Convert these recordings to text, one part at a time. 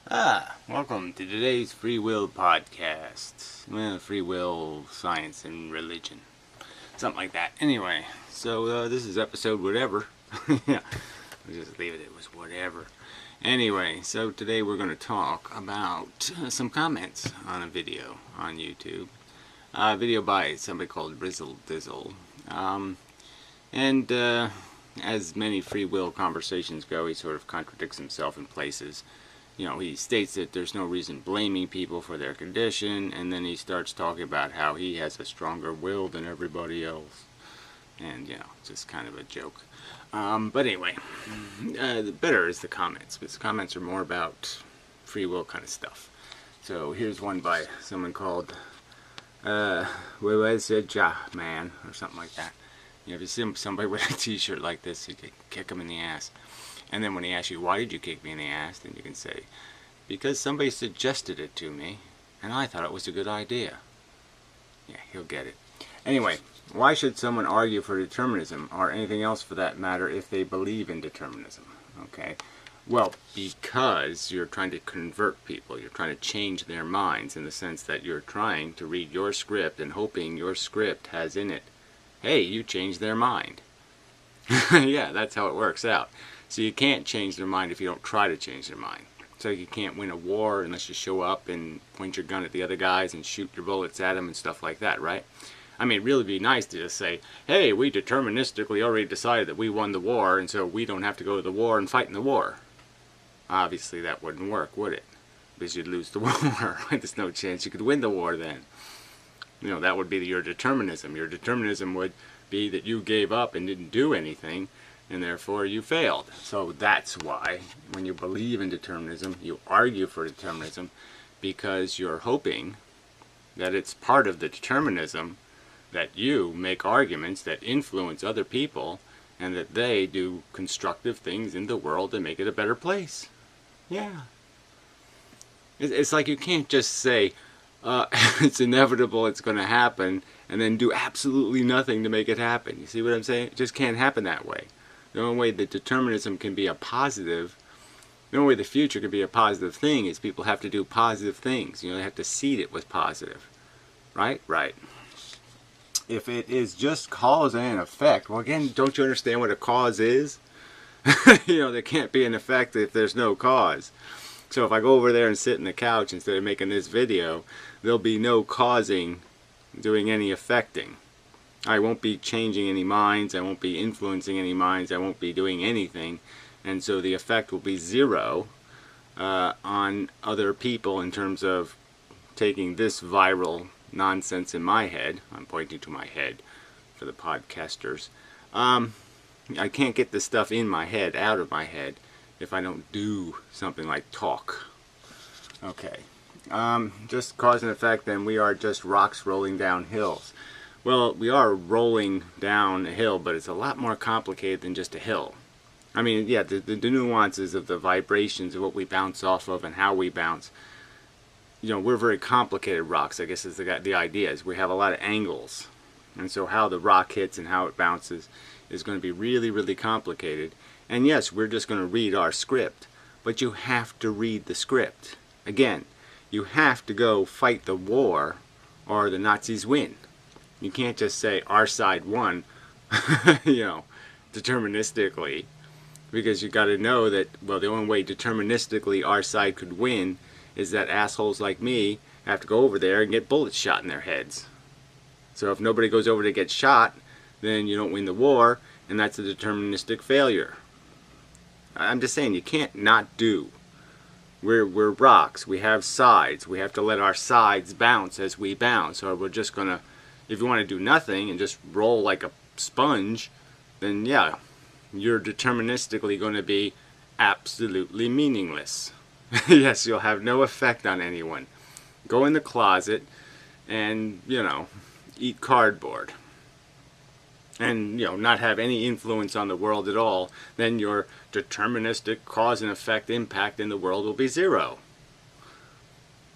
Welcome to today's Free Will Podcast. Well, free will, science, and religion. Something like that. Anyway, so this is episode whatever. Yeah, I'll just leave it, it was whatever. Anyway, so today we're going to talk about some comments on a video on YouTube. A video by somebody called Rizzle Dizzle. As many free will conversations go, he sort of contradicts himself in places. He states that there's no reason blaming people for their condition, and then he starts talking about how he has a stronger will than everybody else. And, just kind of a joke. But anyway, the better is the comments, because the comments are more about free will kind of stuff. So here's one by someone called, Where's Ja Man, or something like that. If you see somebody with a t-shirt like this, you can kick them in the ass. And then when he asks you, why did you kick me in the ass? Then you can say, because somebody suggested it to me, and I thought it was a good idea. Yeah, he'll get it. Anyway, why should someone argue for determinism, or anything else for that matter, if they believe in determinism? Okay. Well, because you're trying to convert people. You're trying to change their minds in the sense that you're trying to read your script and hoping your script has in it, hey, you changed their mind. Yeah, that's how it works out. So you can't change their mind if you don't try to change their mind. So you can't win a war unless you show up and point your gun at the other guys and shoot your bullets at them and stuff like that, right? I mean, it'd really be nice to just say, hey, we deterministically already decided that we won the war, and so we don't have to go to the war and fight in the war. Obviously that wouldn't work, would it? Because you'd lose the war. There's no chance you could win the war then. That would be your determinism. Your determinism would be that you gave up and didn't do anything, and therefore you failed. So that's why, when you believe in determinism, you argue for determinism, because you're hoping that it's part of the determinism that you make arguments that influence other people, and that they do constructive things in the world to make it a better place. Yeah. It's like you can't just say, it's inevitable, it's going to happen, and then do absolutely nothing to make it happen. You see what I'm saying? It just can't happen that way. The only way that determinism can be a positive, the only way the future can be a positive thing is people have to do positive things. They have to seed it with positive. Right? Right. If it is just cause and effect, well, again, don't you understand what a cause is? There can't be an effect if there's no cause. So if I go over there and sit in the couch instead of making this video, there'll be no causing doing any affecting. I won't be changing any minds, I won't be influencing any minds, I won't be doing anything, and so the effect will be zero on other people in terms of taking this viral nonsense in my head. I'm pointing to my head for the podcasters. I can't get this stuff in my head, out of my head, if I don't do something like talk. Okay. Just cause and effect, then we are just rocks rolling down hills. Well, we are rolling down a hill, but it's a lot more complicated than just a hill. I mean, yeah, the nuances of the vibrations of what we bounce off of and how we bounce. We're very complicated rocks, I guess is the idea. Is we have a lot of angles. And so how the rock hits and how it bounces is going to be really, really complicated. And yes, we're just going to read our script. But you have to read the script. Again, you have to go fight the war or the Nazis win. You can't just say our side won, deterministically, because you got to know that, well, the only way deterministically our side could win is that assholes like me have to go over there and get bullets shot in their heads. So if nobody goes over to get shot, then you don't win the war, and that's a deterministic failure. I'm just saying, you can't not do. We're rocks. We have sides. We have to let our sides bounce as we bounce, or we're just going to, if you want to do nothing and just roll like a sponge, then yeah, you're deterministically going to be absolutely meaningless. Yes, you'll have no effect on anyone. Go in the closet and, eat cardboard. And, not have any influence on the world at all. Then your deterministic cause and effect impact in the world will be zero.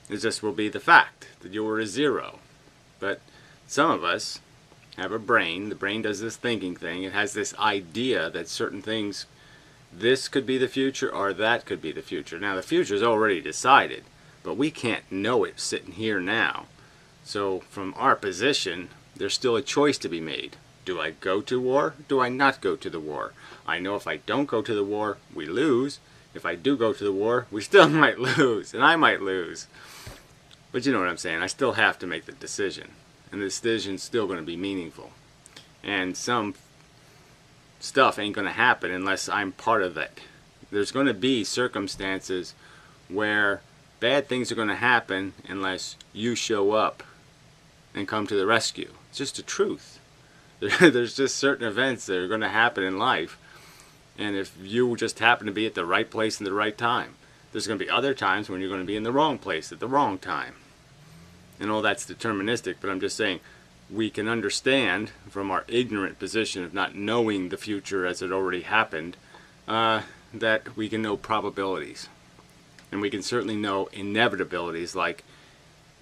It just will be the fact that you were a zero. But some of us have a brain. The brain does this thinking thing. It has this idea that certain things this could be the future or that could be the future. Now the future is already decided, but we can't know it sitting here now. So from our position, there's still a choice to be made. Do I go to war? Do I not go to the war? I know if I don't go to the war, we lose. If I do go to the war, we still might lose, and I might lose. But you know what I'm saying. I still have to make the decision, and the decision's still going to be meaningful. And some stuff ain't going to happen unless I'm part of it. There's going to be circumstances where bad things are going to happen unless you show up and come to the rescue. It's just the truth. There's just certain events that are going to happen in life, and if you just happen to be at the right place in the right time, there's going to be other times when you're going to be in the wrong place at the wrong time. And all that's deterministic, but I'm just saying we can understand from our ignorant position of not knowing the future as it already happened, that we can know probabilities. And we can certainly know inevitabilities, like,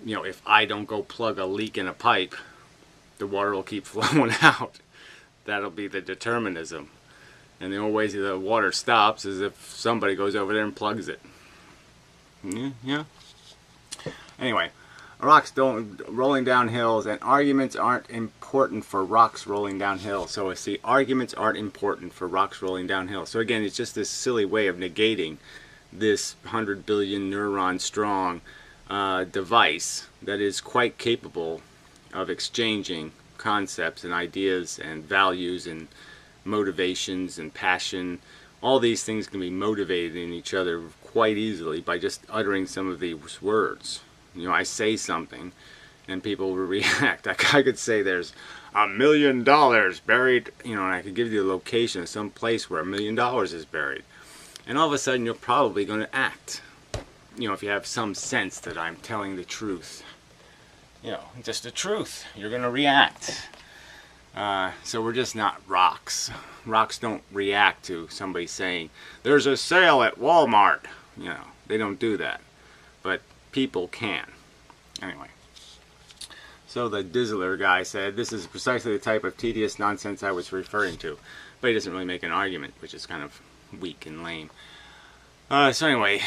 you know, if I don't go plug a leak in a pipe, the water will keep flowing out. That'll be the determinism. And the only way the water stops is if somebody goes over there and plugs it. Yeah. Anyway, rocks rolling down hills, and arguments aren't important for rocks rolling down hills. So see, arguments aren't important for rocks rolling downhill. So again, it's just this silly way of negating this 100 billion neuron strong device that is quite capable of exchanging concepts and ideas and values and motivations and passion. All these things can be motivated in each other quite easily by just uttering some of these words. You know, I say something and people will react. I could say there's $1 million buried, you know, and I could give you the location of some place where $1 million is buried. And all of a sudden you're probably going to act. You know, if you have some sense that I'm telling the truth. You know, just the truth. You're going to react. So we're just not rocks. Rocks don't react to somebody saying, there's a sale at Walmart. You know, they don't do that. But people can. Anyway. So the Dizzler guy said, this is precisely the type of tedious nonsense I was referring to. But he doesn't really make an argument, which is kind of weak and lame. So anyway,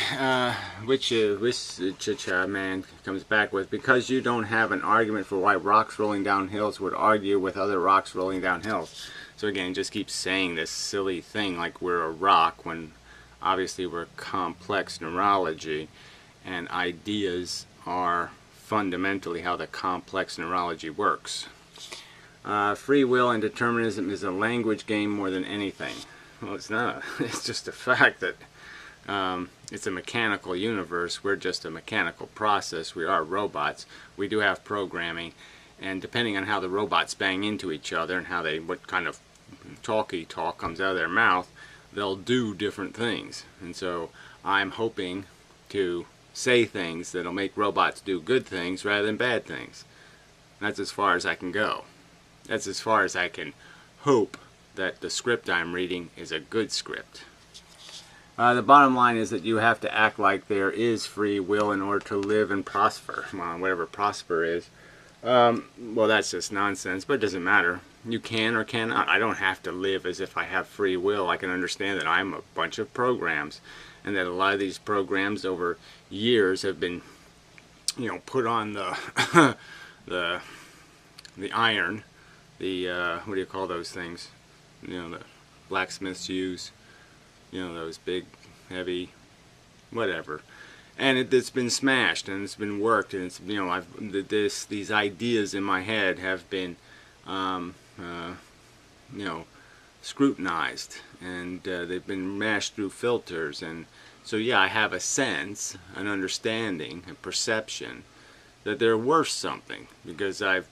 which man comes back with, because you don't have an argument for why rocks rolling down hills would argue with other rocks rolling down hills. So again, he just keeps saying this silly thing like we're a rock when obviously we're complex neurology, and ideas are fundamentally how the complex neurology works. Free will and determinism is a language game more than anything. Well, it's not. It's just a fact that it's a mechanical universe. We're just a mechanical process. We are robots. We do have programming, and depending on how the robots bang into each other and how what kind of talky talk comes out of their mouth, they'll do different things. And so I'm hoping to say things that'll make robots do good things rather than bad things. That's as far as I can go. That's as far as I can hope that the script I'm reading is a good script. The bottom line is that you have to act like there is free will in order to live and prosper. Well, whatever prosper is. Well, that's just nonsense, but it doesn't matter. You can or cannot. I don't have to live as if I have free will. I can understand that I'm a bunch of programs, and that a lot of these programs over years have been, you know, put on the the iron, the what do you call those things? You know, the blacksmiths use. You know, those big, heavy, whatever. And it's been smashed, and it's been worked, and it's, you know, these ideas in my head have been, you know, scrutinized, and they've been mashed through filters, and so yeah, I have a sense, an understanding, a perception that they're worth something, because I've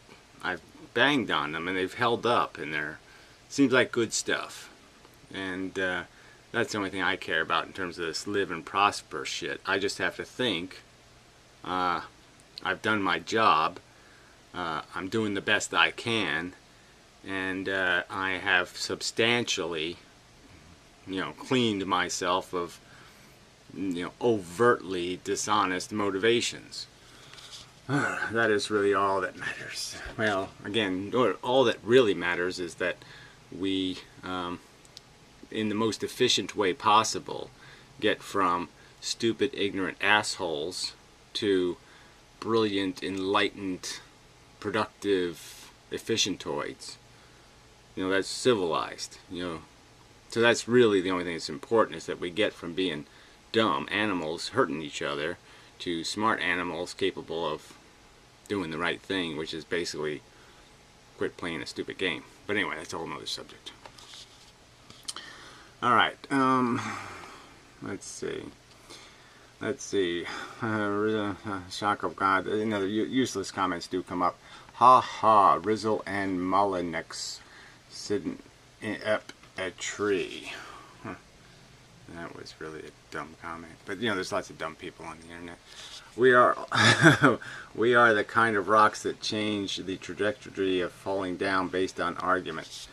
banged on them, and they've held up, and seems like good stuff, and that's the only thing I care about in terms of this live and prosper shit. I just have to think, I've done my job, I'm doing the best I can, and I have substantially, you know, cleaned myself of, you know, overtly dishonest motivations. That is really all that matters. Well, again, all that really matters is that we in the most efficient way possible, get from stupid, ignorant assholes to brilliant, enlightened, productive, efficientoids. You know, that's civilized, you know. So that's really the only thing that's important, is that we get from being dumb animals hurting each other to smart animals capable of doing the right thing, which is basically quit playing a stupid game. But anyway, that's a whole nother subject. Alright, let's see. Shock of God. Another useless comments do come up. Ha ha, Rizzle and Mullinex sitting up a tree. Huh. That was really a dumb comment. But you know, there's lots of dumb people on the internet. We are we are the kind of rocks that change the trajectory of falling down based on arguments.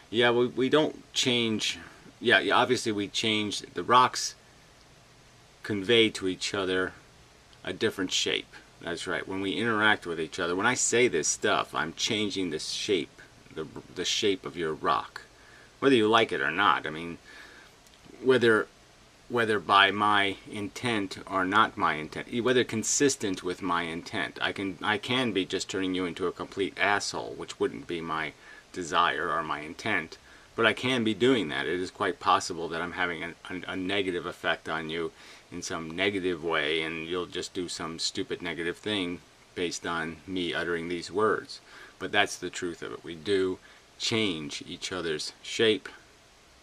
Yeah, we don't change. Yeah, obviously we change. The rocks convey to each other a different shape. That's right. When we interact with each other, when I say this stuff, I'm changing the shape, the shape of your rock, whether you like it or not. I mean, whether by my intent or not my intent, whether consistent with my intent, I can be just turning you into a complete asshole, which wouldn't be my desire or my intent, but I can be doing that. It is quite possible that I'm having a negative effect on you in some negative way, and you'll just do some stupid negative thing based on me uttering these words. But that's the truth of it. We do change each other's shape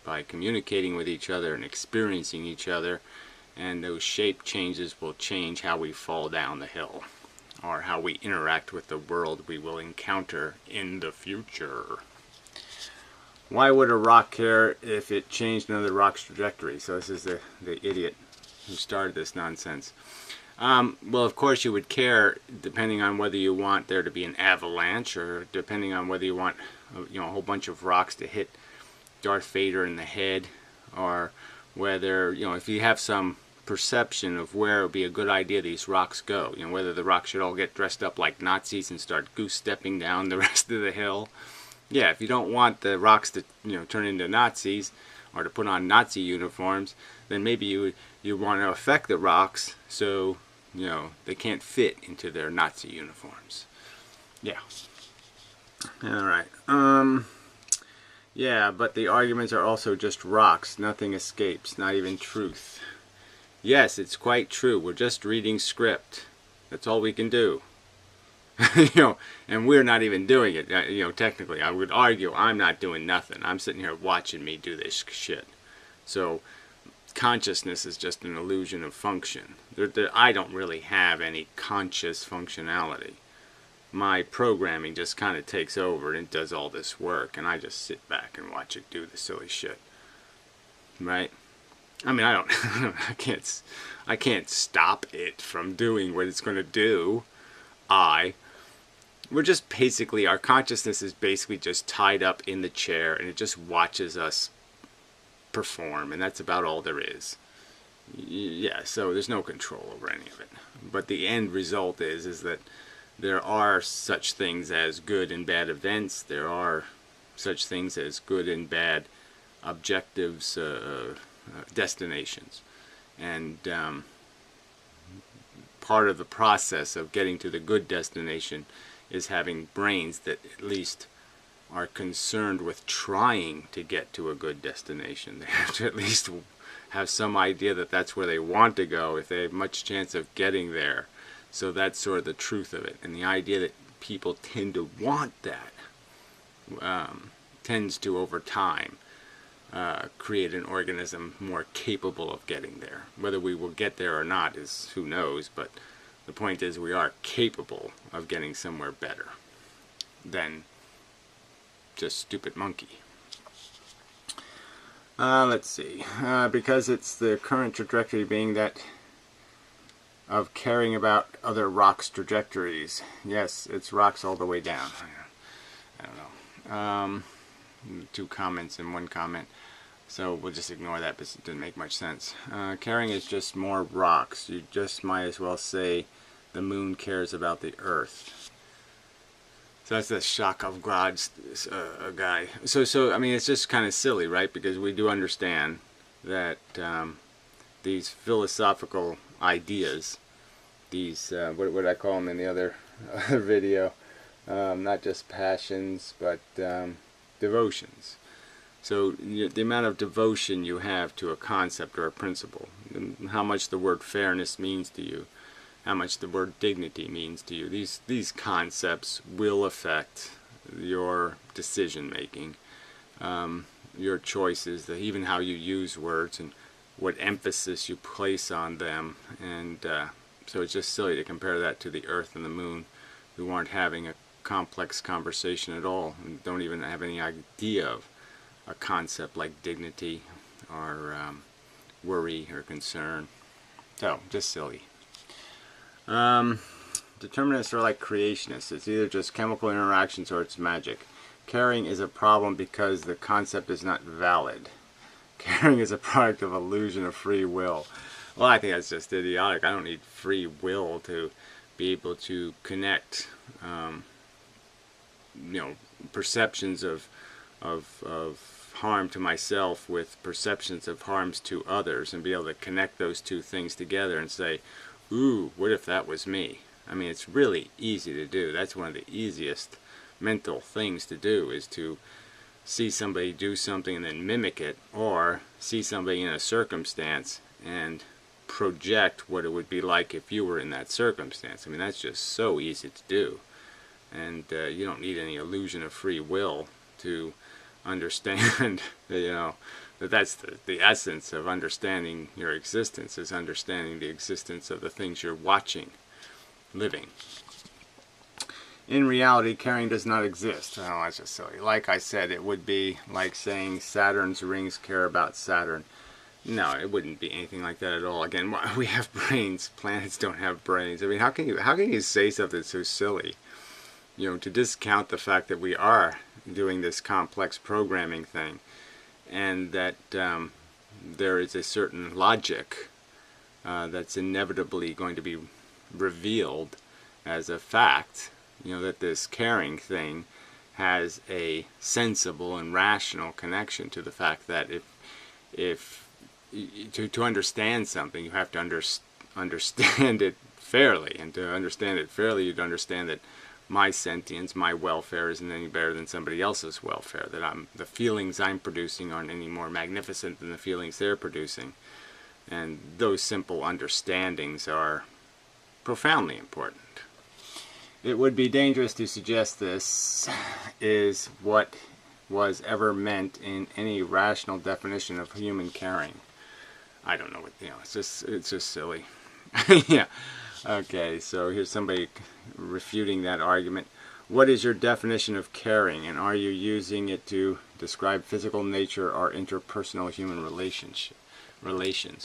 by communicating with each other and experiencing each other, and those shape changes will change how we fall down the hill, or how we interact with the world we will encounter in the future. Why would a rock care if it changed another rock's trajectory? So this is the idiot who started this nonsense. Well, of course you would care, depending on whether you want there to be an avalanche, or depending on whether you want, you know, a whole bunch of rocks to hit Darth Vader in the head, or whether, you know, if you have some perception of where it would be a good idea these rocks go, you know, whether the rocks should all get dressed up like Nazis and start goose-stepping down the rest of the hill. Yeah, if you don't want the rocks to, you know, turn into Nazis or to put on Nazi uniforms, then maybe you want to affect the rocks so, you know, they can't fit into their Nazi uniforms. Yeah. All right. Yeah, but the arguments are also just rocks. Nothing escapes, not even truth. Yes, it's quite true. We're just reading script. That's all we can do. You know, and we're not even doing it. You know, technically, I would argue I'm not doing nothing. I'm sitting here watching me do this shit. So, consciousness is just an illusion of function. I don't really have any conscious functionality. My programming just kind of takes over and it does all this work, and I just sit back and watch it do the silly shit. Right? I mean, I can't stop it from doing what it's going to do. We're just basically, our consciousness is basically just tied up in the chair, and it just watches us perform, and that's about all there is. Yeah, so there's no control over any of it. But the end result is that there are such things as good and bad events. There are such things as good and bad objectives, destinations. And part of the process of getting to the good destination is having brains that at least are concerned with trying to get to a good destination. They have to at least have some idea that that's where they want to go if they have much chance of getting there. So that's sort of the truth of it. And the idea that people tend to want that tends to, over time, create an organism more capable of getting there. Whether we will get there or not is who knows, but the point is we are capable of getting somewhere better than just stupid monkey. Let's see. Because it's the current trajectory being that of caring about other rocks' trajectories. Yes, it's rocks all the way down. I don't know. 2 comments and 1 comment. So we'll just ignore that, because it didn't make much sense. Caring is just more rocks. You just might as well say the moon cares about the earth. So that's the shock of God's guy. So I mean, it's just kind of silly, right? Because we do understand that these philosophical ideas, these what would I call them in the other video? Not just passions, but devotions. So the amount of devotion you have to a concept or a principle, how much the word fairness means to you, how much the word dignity means to you. These concepts will affect your decision making, your choices, even how you use words and what emphasis you place on them. And so it's just silly to compare that to the earth and the moon, who aren't having a complex conversation at all and don't even have any idea of a concept like dignity or worry or concern. So just silly. Determinists are like creationists. It's either just chemical interactions or it's magic. Caring is a problem because the concept is not valid. Caring is a product of illusion of free will. Well, I think that's just idiotic. I don't need free will to be able to connect, perceptions of harm to myself with perceptions of harms to others, and be able to connect those two things together and say, ooh, what if that was me? I mean, it's really easy to do. That's one of the easiest mental things to do, is to see somebody do something and then mimic it, or see somebody in a circumstance and project what it would be like if you were in that circumstance. I mean, that's just so easy to do. And you don't need any illusion of free will to understand, that that's the essence of understanding your existence, is understanding the existence of the things you're watching, living. In reality, caring does not exist. Oh, that's just silly. Like I said, it would be like saying Saturn's rings care about Saturn. No, it wouldn't be anything like that at all. Again, we have brains. Planets don't have brains. I mean, how can you say something so silly? To discount the fact that we are doing this complex programming thing, and that there is a certain logic that's inevitably going to be revealed as a fact, that this caring thing has a sensible and rational connection to the fact that if to understand something, you have to understand it fairly, and to understand it fairly, you'd understand that my sentience, my welfare, isn't any better than somebody else's welfare, that the feelings I'm producing aren't any more magnificent than the feelings they're producing. And those simple understandings are profoundly important. It would be dangerous to suggest this is what was ever meant in any rational definition of human caring. I don't know what, it's just silly. Yeah. Okay, so here's somebody refuting that argument. What is your definition of caring, and are you using it to describe physical nature or interpersonal human relations?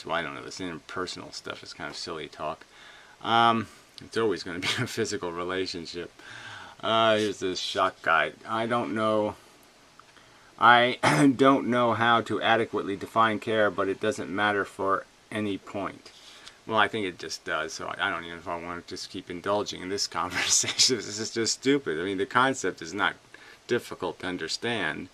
Well, I don't know. This interpersonal stuff is kind of silly talk. It's always going to be a physical relationship. Here's this shock guy. I don't know how to adequately define care, but it doesn't matter for any point. Well, I think it just does, so I don't even know if I want to just keep indulging in this conversation. This is just stupid. I mean, the concept is not difficult to understand.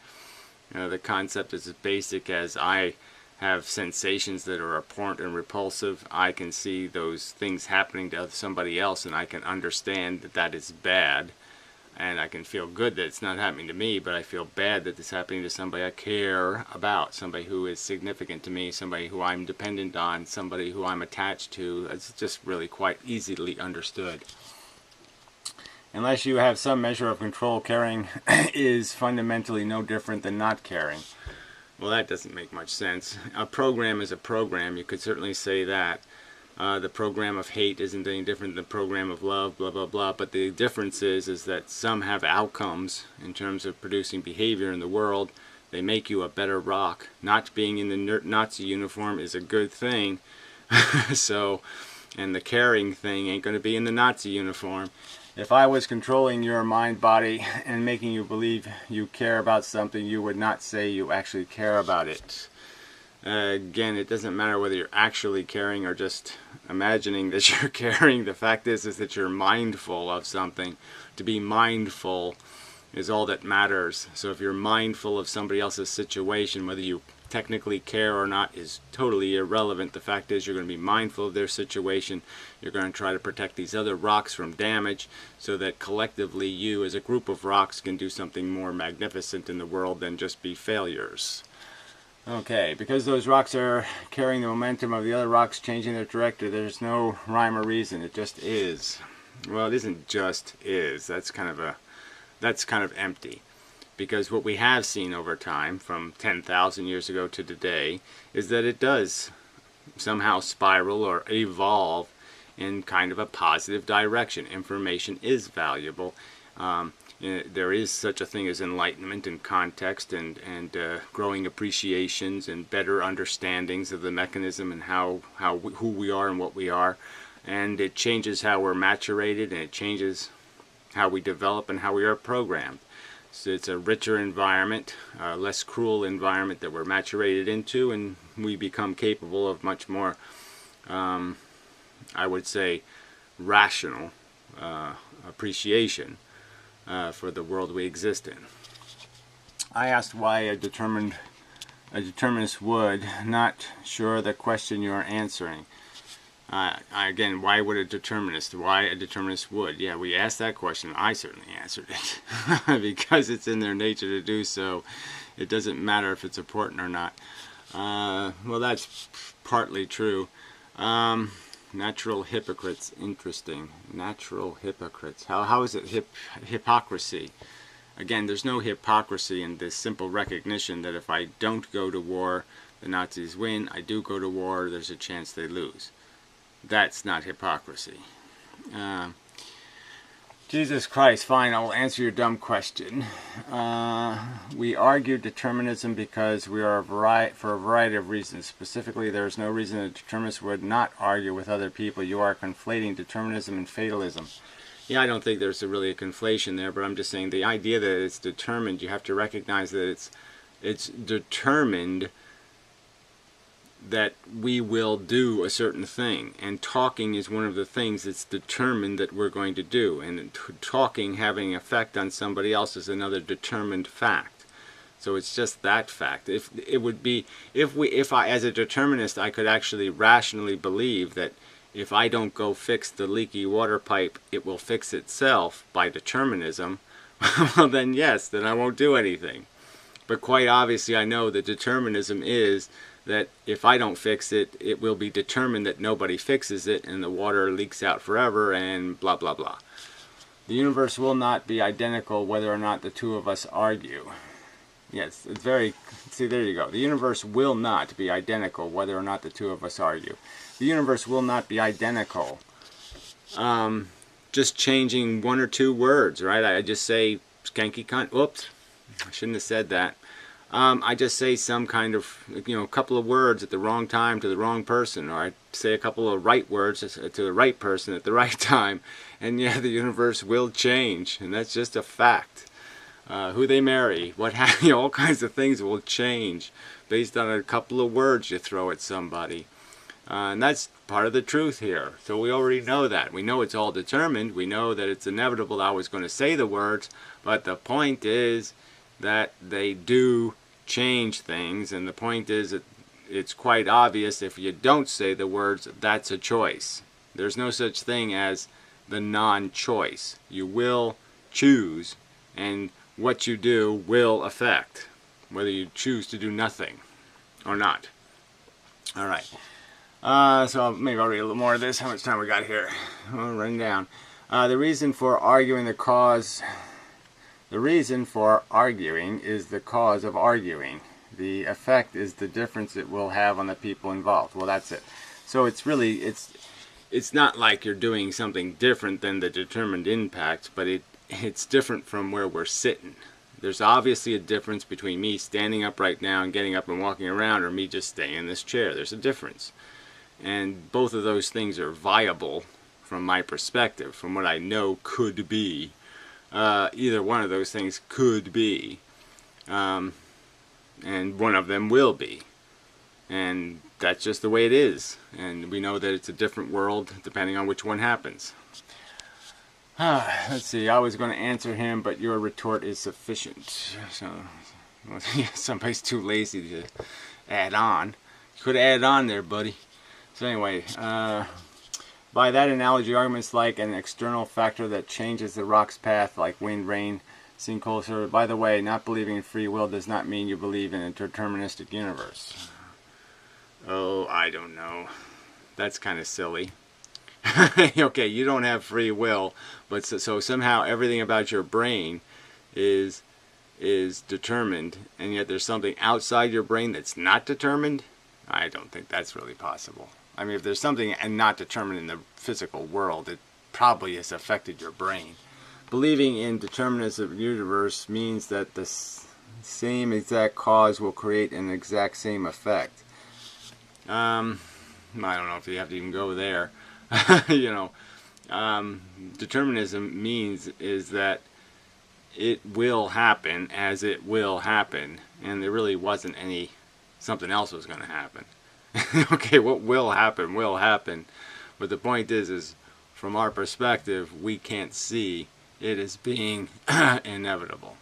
The concept is as basic as I have sensations that are abhorrent and repulsive. I can see those things happening to somebody else, and I can understand that that is bad. And I can feel good that it's not happening to me, but I feel bad that it's happening to somebody I care about, somebody who is significant to me, somebody who I'm dependent on, somebody who I'm attached to. It's just really quite easily understood. Unless you have some measure of control, caring is fundamentally no different than not caring. Well, that doesn't make much sense. A program is a program. You could certainly say that. The program of hate isn't any different than the program of love, blah, blah, blah. But the difference is that some have outcomes in terms of producing behavior in the world. They make you a better rock. Not being in the Nazi uniform is a good thing. And the caring thing ain't going to be in the Nazi uniform. If I was controlling your mind, body, and making you believe you care about something, you would not say you actually care about it. Again, it doesn't matter whether you're actually caring or just imagining that you're caring. The fact is that you're mindful of something. To be mindful is all that matters. So if you're mindful of somebody else's situation, whether you technically care or not is totally irrelevant. The fact is you're going to be mindful of their situation. You're going to try to protect these other rocks from damage so that collectively you as a group of rocks can do something more magnificent in the world than just be failures. Okay, because those rocks are carrying the momentum of the other rocks changing their trajectory, there's no rhyme or reason. It just is. Well, it isn't just is. That's kind of empty. Because what we have seen over time, from 10,000 years ago to today, is that it does somehow spiral or evolve in kind of a positive direction. Information is valuable. There is such a thing as enlightenment and context and growing appreciations and better understandings of the mechanism and who we are and what we are. And it changes how we're maturated, and it changes how we develop and how we are programmed. So it's a richer environment, a less cruel environment that we're maturated into, and we become capable of much more, I would say, rational appreciation for the world we exist in. I asked why a determinist would. Not sure the question you are answering. Again, why would a determinist? Why a determinist would? Yeah, we asked that question. I certainly answered it. Because it's in their nature to do so. It doesn't matter if it's important or not. Well, that's partly true. Natural hypocrites. Interesting. Natural hypocrites. How is it hypocrisy? Again, there's no hypocrisy in this simple recognition that if I don't go to war, the Nazis win. I do go to war, there's a chance they lose. That's not hypocrisy. Jesus Christ, fine, I'll answer your dumb question. We argue determinism because we are for a variety of reasons. Specifically, there is no reason a determinist would not argue with other people. You are conflating determinism and fatalism. Yeah, I don't think there's really a conflation there, but I'm just saying the idea that it's determined, you have to recognize that it's determined that we will do a certain thing, and talking is one of the things that's determined that we're going to do, and talking having effect on somebody else is another determined fact. So it's just that fact. If I as a determinist I could actually rationally believe that if I don't go fix the leaky water pipe it will fix itself by determinism, well then yes, then I won't do anything. But quite obviously I know that determinism is that if I don't fix it, it will be determined that nobody fixes it and the water leaks out forever and blah blah blah. The universe will not be identical whether or not the two of us argue. Yes, it's very, see there you go. The universe will not be identical whether or not the two of us argue. The universe will not be identical. Just changing one or two words, right? I just say skanky cunt. Whoops, I shouldn't have said that. I just say some kind of, a couple of words at the wrong time to the wrong person, or I say a couple of right words to the right person at the right time, and yeah, the universe will change, and that's just a fact. Who they marry, what have you, all kinds of things will change based on a couple of words you throw at somebody. And that's part of the truth here. So we already know that. We know it's all determined. We know that it's inevitable that I was going to say the words, but the point is that they do change things, and the point is that it's quite obvious if you don't say the words, that's a choice. There's no such thing as the non-choice. You will choose, and what you do will affect whether you choose to do nothing or not. Alright, so maybe I'll read a little more of this. How much time we got here? I'll run down. The reason for arguing The reason for arguing is the cause of arguing. The effect is the difference it will have on the people involved. Well, that's it. So it's really, it's not like you're doing something different than the determined impact, but it's different from where we're sitting. There's obviously a difference between me standing up right now and getting up and walking around, or me just staying in this chair. There's a difference. And both of those things are viable from my perspective, from what I know could be. Either one of those things could be, and one of them will be. And that's just the way it is. And we know that it's a different world depending on which one happens. Let's see, I was going to answer him, but your retort is sufficient. So, somebody's too lazy to add on. You could have added on there, buddy. So anyway, by that analogy, arguments like an external factor that changes the rock's path, like wind, rain, sinkholes. By the way, not believing in free will does not mean you believe in a deterministic universe. Oh, I don't know. That's kind of silly. Okay, you don't have free will, but so somehow everything about your brain is determined, and yet there's something outside your brain that's not determined? I don't think that's really possible. I mean, if there's something and not determined in the physical world, it probably has affected your brain. Believing in determinism of the universe means that the same exact cause will create an exact same effect. I don't know if you have to even go there. You know, determinism means is that it will happen as it will happen, and there really wasn't any something else was going to happen. Okay, what will happen, but the point is from our perspective, we can't see it as being inevitable.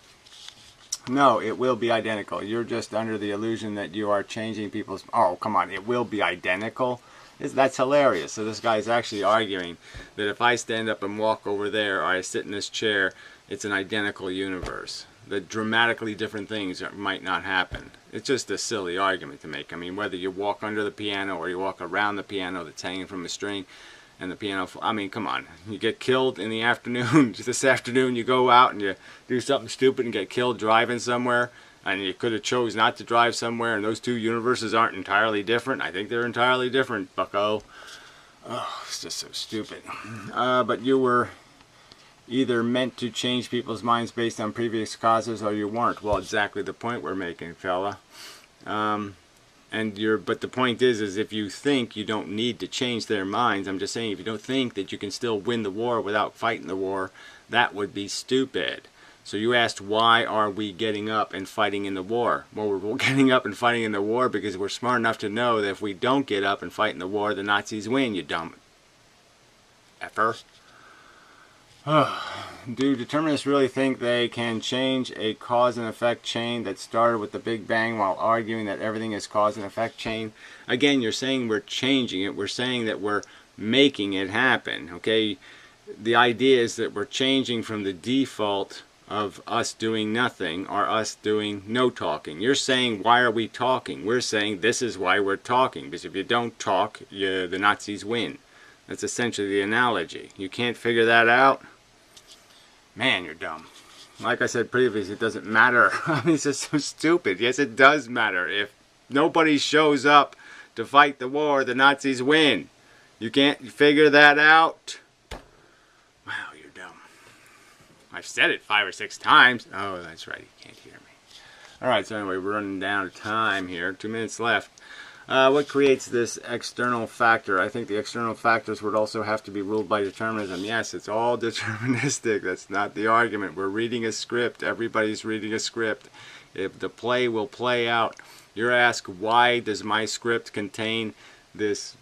No, it will be identical. You're just under the illusion that you are changing people's... Oh, come on, it will be identical? That's hilarious. So this guy's actually arguing that if I stand up and walk over there, or I sit in this chair, it's an identical universe. That dramatically different things might not happen. It's just a silly argument to make. I mean, whether you walk under the piano or you walk around the piano that's hanging from a string, and the piano, I mean, come on. You get killed in the afternoon. This afternoon you go out and you do something stupid and get killed driving somewhere, and you could have chose not to drive somewhere, and those two universes aren't entirely different. I think they're entirely different, bucko. Oh, it's just so stupid. But you were either meant to change people's minds based on previous causes, or you weren't. Well, exactly the point we're making, fella. But the point is if you think you don't need to change their minds, I'm just saying, if you don't think that you can still win the war without fighting the war, that would be stupid. So you asked, why are we getting up and fighting in the war? Well, we're getting up and fighting in the war because we're smart enough to know that if we don't get up and fight in the war, the Nazis win, you dumb effer. Do determinists really think they can change a cause and effect chain that started with the Big Bang while arguing that everything is cause and effect chain? Again, you're saying we're changing it. We're saying that we're making it happen. Okay, the idea is that we're changing from the default of us doing nothing or us doing no talking. You're saying, why are we talking? We're saying this is why we're talking, because if you don't talk, the Nazis win. That's essentially the analogy. You can't figure that out? Man, you're dumb. Like I said previously, it doesn't matter. I mean, it's just so stupid. Yes, it does matter. If nobody shows up to fight the war, the Nazis win. You can't figure that out? Wow, you're dumb. I've said it 5 or 6 times. Oh, that's right. You can't hear me. Alright, so anyway, we're running down to time here. 2 minutes left. What creates this external factor? I think the external factors would also have to be ruled by determinism. Yes, it's all deterministic. That's not the argument. We're reading a script. Everybody's reading a script. If the play will play out, you're asked, why does my script contain this,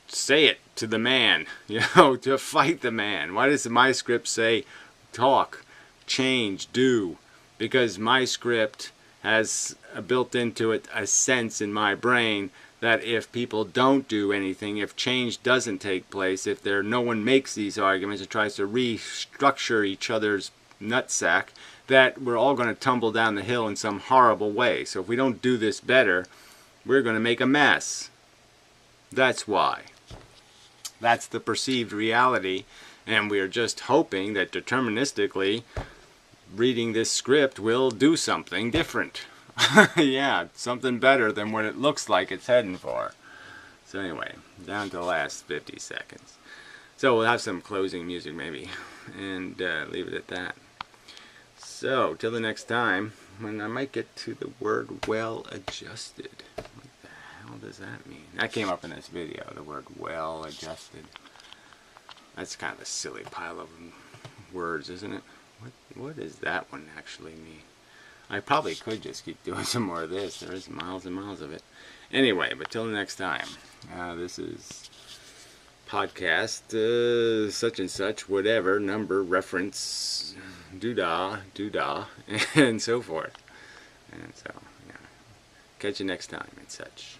say it to the man, to fight the man? Why does my script say talk, change, do? Because my script has built into it a sense in my brain that if people don't do anything, if change doesn't take place, if no one makes these arguments and tries to restructure each other's nutsack, that we're all going to tumble down the hill in some horrible way. So if we don't do this better, we're going to make a mess. That's why. That's the perceived reality, and we are just hoping that deterministically reading this script will do something different. Yeah, something better than what it looks like it's heading for. So anyway, down to the last 50 seconds. So we'll have some closing music maybe, and leave it at that. So, till the next time, when I might get to the word well-adjusted. What the hell does that mean? That came up in this video, the word well-adjusted. That's kind of a silly pile of words, isn't it? What does that one actually mean? I probably could just keep doing some more of this. There is miles and miles of it. Anyway, but till next time, this is podcast such and such, whatever, number, reference, doodah, and so forth. And so, yeah. Catch you next time and such.